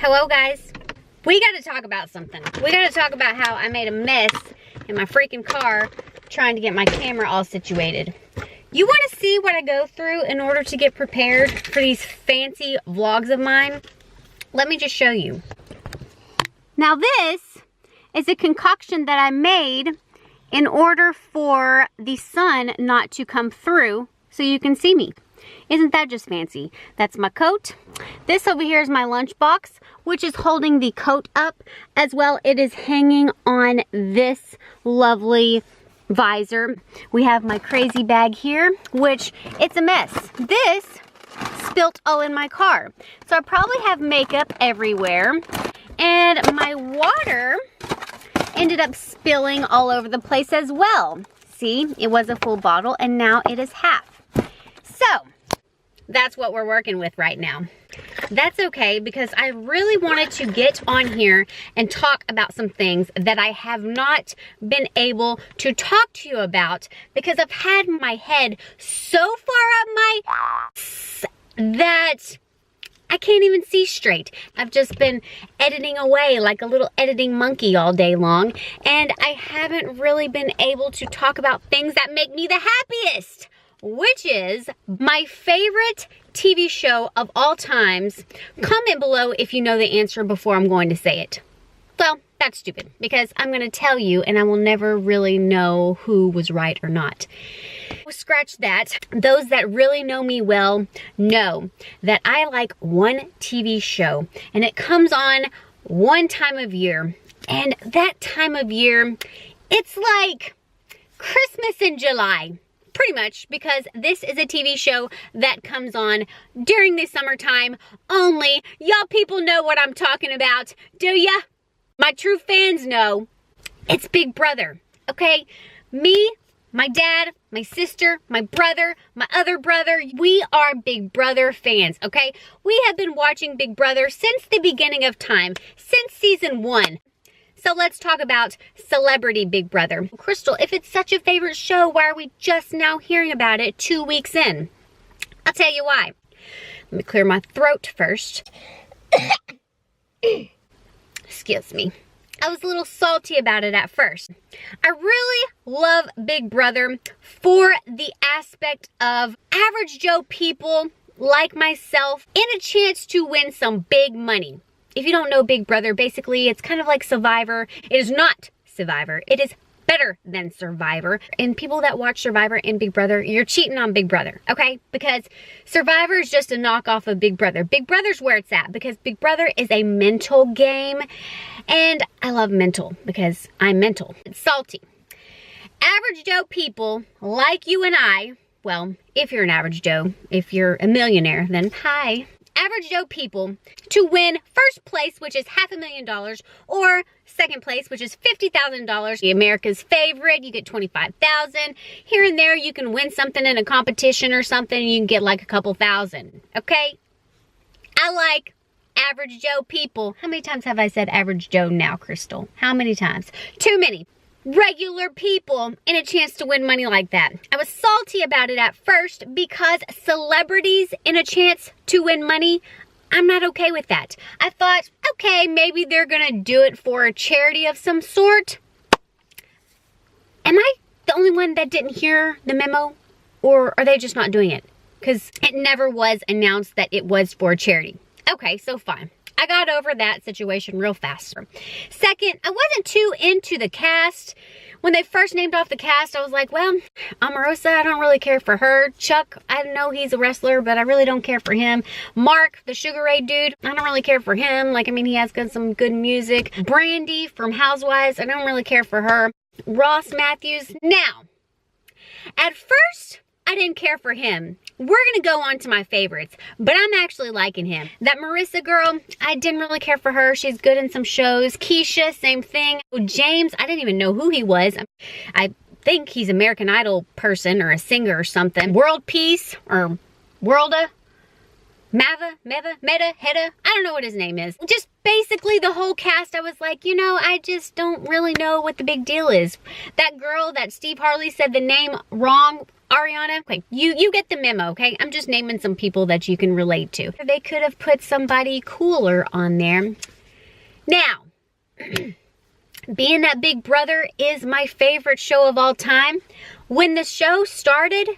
Hello guys. We gotta talk about something. We gotta talk about how I made a mess in my freaking car trying to get my camera all situated. You wanna see what I go through in order to get prepared for these fancy vlogs of mine? Let me just show you. Now this is a concoction that I made in order for the sun not to come through so you can see me. Isn't that just fancy? That's my coat. This over here is my lunchbox, which is holding the coat up as well. It is hanging on this lovely visor. We have my crazy bag here, which it's a mess. This spilt all in my car. So I probably have makeup everywhere. And my water ended up spilling all over the place as well. See, it was a full bottle and now it is half. So that's what we're working with right now. That's okay because I really wanted to get on here and talk about some things that I have not been able to talk to you about because I've had my head so far up my that I can't even see straight. I've just been editing away like a little editing monkey all day long, and I haven't really been able to talk about things that make me the happiest, which is my favorite TV show of all times. Comment below if you know the answer before I'm going to say it. Well, that's stupid because I'm going to tell you and I will never really know who was right or not. Scratch that. Those that really know me well know that I like one TV show and it comes on one time of year. And that time of year, it's like Christmas in July. Pretty much, because this is a TV show that comes on during the summertime only. Y'all people know what I'm talking about, do ya? My true fans know. It's Big Brother, okay? Me, my dad, my sister, my brother, my other brother, we are Big Brother fans, okay? We have been watching Big Brother since the beginning of time, since season 1. So let's talk about Celebrity Big Brother. Crystal, if it's such a favorite show, why are we just now hearing about it 2 weeks in? I'll tell you why. Let me clear my throat first. Excuse me. I was a little salty about it at first. I really love Big Brother for the aspect of average Joe people like myself in a chance to win some big money. If you don't know Big Brother, basically it's kind of like Survivor. It is not Survivor. It is better than Survivor. And people that watch Survivor and Big Brother, you're cheating on Big Brother, okay? Because Survivor is just a knockoff of Big Brother. Big Brother's where it's at because Big Brother is a mental game. And I love mental because I'm mental. It's salty. Average Joe people like you and I, well, if you're an average Joe, if you're a millionaire, then hi. Average Joe people to win first place, which is $500,000, or second place, which is $50,000. America's favorite, you get $25,000. Here and there, you can win something in a competition or something, you can get like a couple thousand, okay? I like average Joe people. How many times have I said average Joe now, Crystal? How many times? Too many. Regular people in a chance to win money like that. I was salty about it at first because celebrities in a chance to win money, I'm not okay with that. I thought, okay, maybe they're gonna do it for a charity of some sort. Am I the only one that didn't hear the memo? Or are they just not doing it? Because it never was announced that it was for a charity. Okay, so fine. I got over that situation real fast. Second, I wasn't too into the cast. When they first named off the cast, I was like, well, Omarosa, I don't really care for her. Chuck, I know he's a wrestler, but I really don't care for him. Mark, the Sugar Ray dude, I don't really care for him. Like, I mean, he has some good music. Brandy from Housewives, I don't really care for her. Ross Matthews. Now, at first, I didn't care for him. We're gonna go on to my favorites, but I'm actually liking him. That Marissa girl, I didn't really care for her. She's good in some shows. Keisha, same thing. James, I didn't even know who he was. I think he's American Idol person or a singer or something. World Peace or Worlda. Mava, Meta, Heda, I don't know what his name is. Just basically the whole cast, I was like, you know, I just don't really know what the big deal is. That girl that Steve Harley said the name wrong Ariana, okay, you get the memo, okay? I'm just naming some people that you can relate to. They could have put somebody cooler on there. Now, being that Big Brother is my favorite show of all time, when the show started,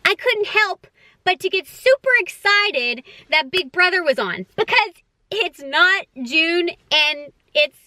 I couldn't help but to get super excited that Big Brother was on, because it's not June and it's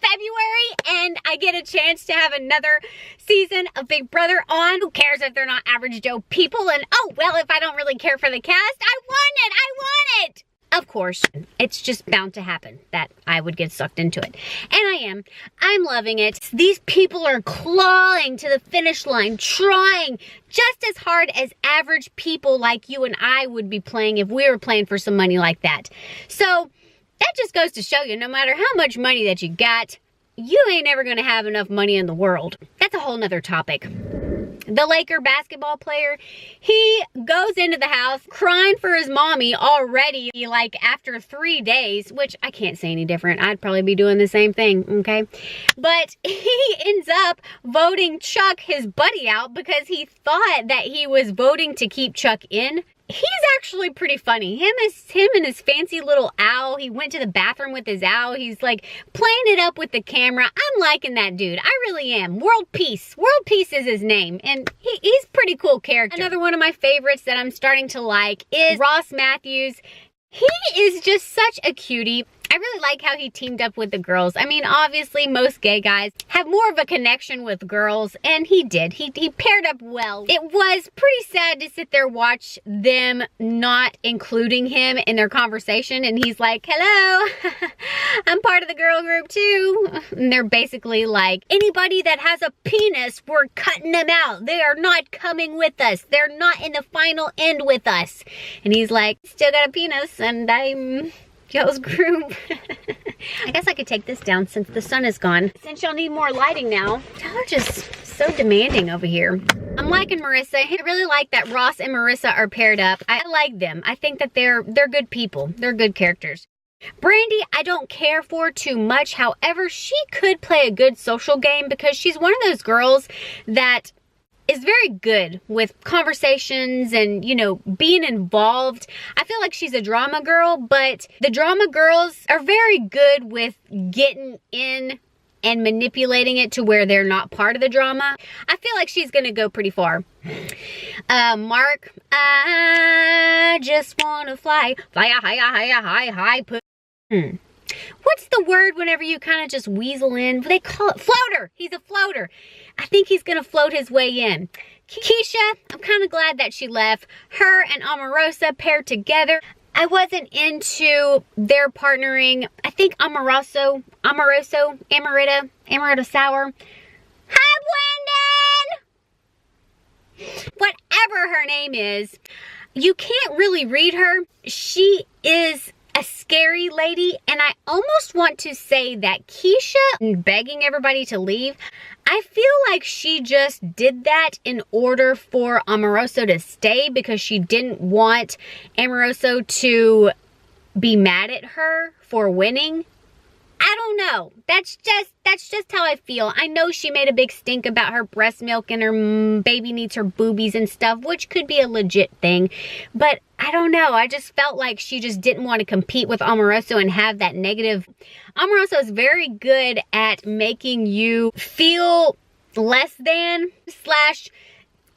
February and I get a chance to have another season of Big Brother on. Who cares if they're not average Joe people? And oh, well, if I don't really care for the cast, I want it, I want it. Of course, it's just bound to happen that I would get sucked into it. And I am. I'm loving it. These people are clawing to the finish line, trying just as hard as average people like you and I would be playing if we were playing for some money like that. So that just goes to show you, no matter how much money that you got, you ain't ever gonna have enough money in the world. That's a whole nother topic. The Laker basketball player, he goes into the house crying for his mommy already, like after 3 days, which I can't say any different. I'd probably be doing the same thing, okay? But he ends up voting Chuck, his buddy, out because he thought that he was voting to keep Chuck in. He's actually pretty funny. Him and his fancy little owl. He went to the bathroom with his owl. He's like playing it up with the camera. I'm liking that dude. I really am. World Peace. World Peace is his name. And he's pretty cool character. Another one of my favorites that I'm starting to like is Ross Matthews. He is just such a cutie. I really like how he teamed up with the girls. I mean, obviously, most gay guys have more of a connection with girls, and he did. He paired up well. It was pretty sad to sit there watch them not including him in their conversation, and he's like, hello, I'm part of the girl group too. And they're basically like, anybody that has a penis, we're cutting them out. They are not coming with us. They're not in the final end with us. And he's like, still got a penis, and I'm Joe's group. I guess I could take this down since the sun is gone. Since y'all need more lighting now, y'all are just so demanding over here. I'm liking Marissa. I really like that Ross and Marissa are paired up. I like them. I think that they're good people. They're good characters. Brandy, I don't care for too much. However, she could play a good social game because she's one of those girls that is very good with conversations and, you know, being involved. I feel like she's a drama girl, but the drama girls are very good with getting in and manipulating it to where they're not part of the drama. I feel like she's gonna go pretty far. Mark, I just wanna fly high. What's the word whenever you kind of just weasel in? They call it floater. He's a floater. I think he's going to float his way in. Keisha, I'm kind of glad that she left. Her and Omarosa paired together. I wasn't into their partnering. I think Amoroso, Amarita Sour. Hi, Blandon! Whatever her name is, you can't really read her. She is a scary lady, and I almost want to say that Keisha begging everybody to leave, I feel like she just did that in order for Amoroso to stay because she didn't want Amoroso to be mad at her for winning. I don't know. That's just how I feel. I know she made a big stink about her breast milk and her baby needs her boobies and stuff, which could be a legit thing. But I don't know. I just felt like she just didn't want to compete with Amoroso and have that negative. Amoroso is very good at making you feel less than /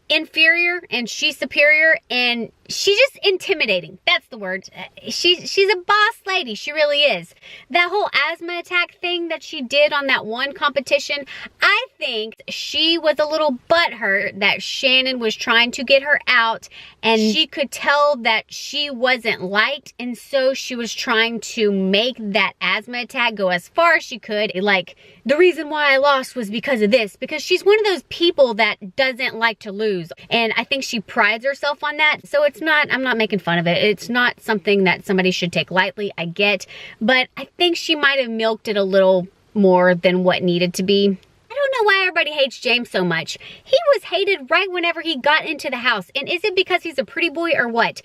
inferior, and she's superior, and she's just intimidating. That's the word. She's a boss lady. She really is. That whole asthma attack thing that she did on that one competition, I think she was a little butthurt that Shannon was trying to get her out, and she could tell that she wasn't liked, and so she was trying to make that asthma attack go as far as she could. Like, the reason why I lost was because of this, because she's one of those people that doesn't like to lose, and I think she prides herself on that. So it's not, I'm not making fun of it. It's not something that somebody should take lightly, I get, but I think she might have milked it a little more than what needed to be. I don't know why everybody hates James so much. He was hated right whenever he got into the house. And is it because he's a pretty boy or what?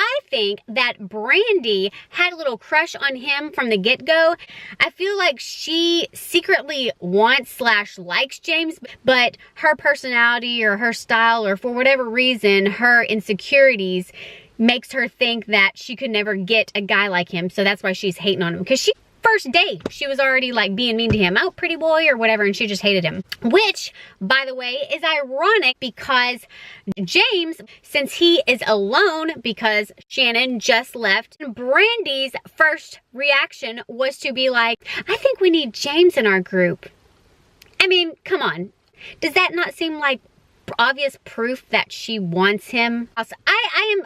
I think that Brandy had a little crush on him from the get-go. I feel like she secretly wants / likes James, but her personality or her style or for whatever reason, her insecurities makes her think that she could never get a guy like him. So that's why she's hating on him. Because first date, she was already like being mean to him. Oh, pretty boy or whatever, and she just hated him. Which, by the way, is ironic because James, since he is alone because Shannon just left, Brandy's first reaction was to be like, I think we need James in our group. I mean, come on. Does that not seem like obvious proof that she wants him? Also,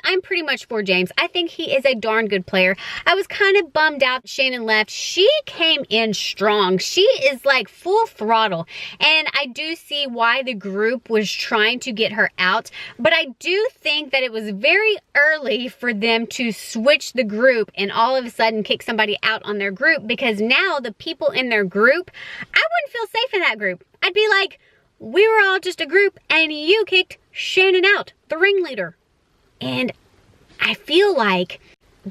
I'm pretty much for James. I think he is a darn good player. I was kind of bummed out Shannon left. She came in strong. She is like full throttle. And I do see why the group was trying to get her out. But I do think that it was very early for them to switch the group and all of a sudden kick somebody out on their group, because now the people in their group, I wouldn't feel safe in that group. I'd be like, we were all just a group and you kicked Shannon out, the ringleader. And I feel like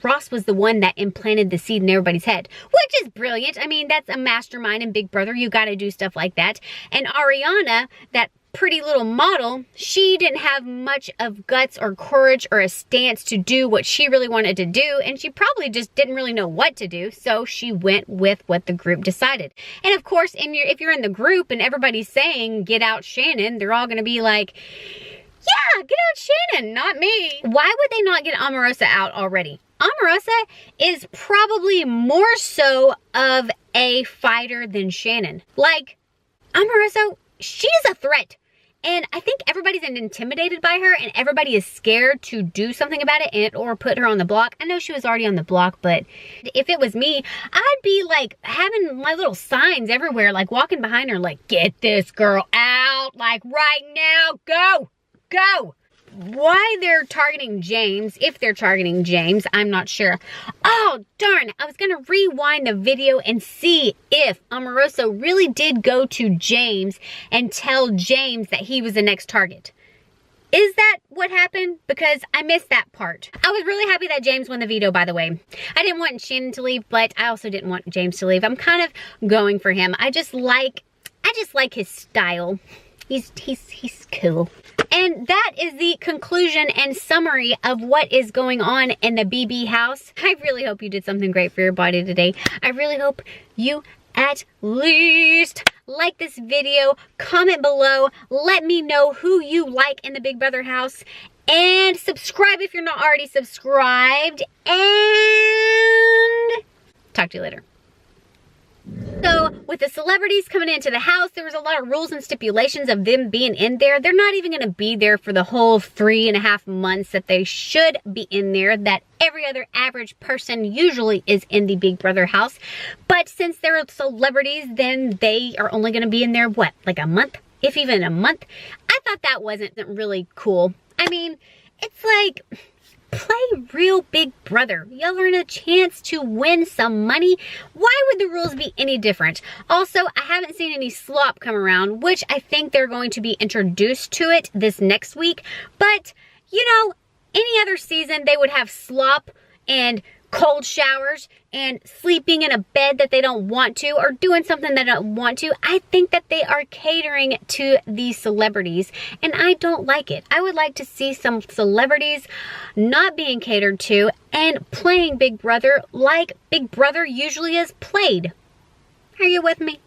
Ross was the one that implanted the seed in everybody's head, which is brilliant. I mean, that's a mastermind in Big Brother. You got to do stuff like that. And Ariana, that pretty little model, she didn't have much of guts or courage or a stance to do what she really wanted to do, and she probably just didn't really know what to do, so she went with what the group decided. And of course, if you're in the group and everybody's saying get out Shannon, they're all gonna be like, yeah, get out Shannon, not me. Why would they not get Omarosa out already? Omarosa is probably more so of a fighter than Shannon. Like, Omarosa, she's a threat. And I think everybody's intimidated by her and everybody is scared to do something about it or put her on the block. I know she was already on the block, but if it was me, I'd be like having my little signs everywhere, like walking behind her, like, get this girl out, like right now, go, go. Why they're targeting James, if they're targeting James, I'm not sure. Oh, darn, I was gonna rewind the video and see if Omarosa really did go to James and tell James that he was the next target. Is that what happened? Because I missed that part. I was really happy that James won the veto, by the way. I didn't want Shannon to leave, but I also didn't want James to leave. I'm kind of going for him. I just like his style. He's cool. And that is the conclusion and summary of what is going on in the BB house. I really hope you did something great for your body today. I really hope you at least like this video, comment below, let me know who you like in the Big Brother house, and subscribe if you're not already subscribed, and talk to you later. So with the celebrities coming into the house, there was a lot of rules and stipulations of them being in there. They're not even going to be there for the whole 3.5 months that they should be in there, that every other average person usually is in the Big Brother house. But since they're celebrities, then they are only going to be in there, what, like a month? If even a month? I thought that wasn't really cool. I mean, it's like, play real Big Brother. Y'all earn a chance to win some money. Why would the rules be any different? Also, I haven't seen any slop come around, which I think they're going to be introduced to it this next week. But, you know, any other season they would have slop and cold showers and sleeping in a bed that they don't want to, or doing something they don't want to. I think that they are catering to these celebrities, and I don't like it. I would like to see some celebrities not being catered to and playing Big Brother like Big Brother usually is played. Are you with me?